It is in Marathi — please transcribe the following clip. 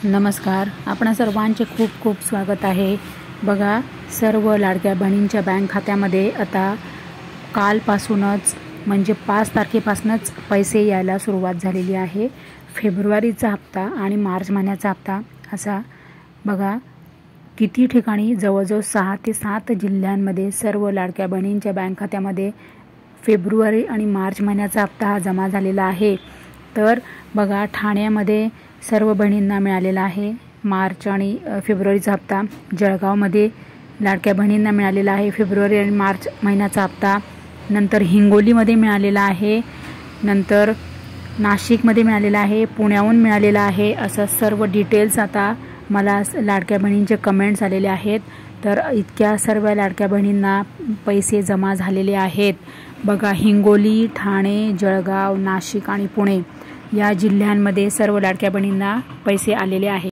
नमस्कार, आपणा सर्वांचे खूप खूप स्वागत आहे। बघा, सर्व लाडक्या बहिणींच्या बँक खात्यामध्ये आता कालपासूनच म्हणजे 5 तारखेपासूनच पैसे यायला सुरुवात झालेली आहे। फेब्रुवारीचा हप्ता आणि मार्च महिन्याचा हप्ता असा बघा किती ठिकाणी जवळजवळ 6 ते 7 जिल्ह्यांमध्ये सर्व लाडक्या बहिणींच्या बँक खात्यामध्ये फेब्रुवारी आणि मार्च महिन्याचा हप्ता हा जमा झालेला आहे। तर बघा, ठाण्यामध्ये सर्व बहिणींना मिळालेला आहे मार्च आणि फेब्रुवारीचा हप्ता। जळगावमध्ये लाडक्या बहिणींना मिळालेला आहे फेब्रुवारी आणि मार्च महिन्याचा हप्ता। नंतर हिंगोलीमध्ये मिळालेला आहे, नंतर नाशिकमध्ये मिळालेला आहे, पुण्याहून मिळालेला आहे। असं सर्व डिटेल्स आता मला लाडक्या बहिणींचे कमेंट्स आलेले आहेत। तर इतक्या सर्व लाडक्या बहिणींना पैसे जमा झालेले आहेत। बघा, हिंगोली, ठाणे, जळगाव, नाशिक आणि पुणे या जिल्ह्यांमध्ये सर्व लाडक्या बहिणींना पैसे आलेले आहेत।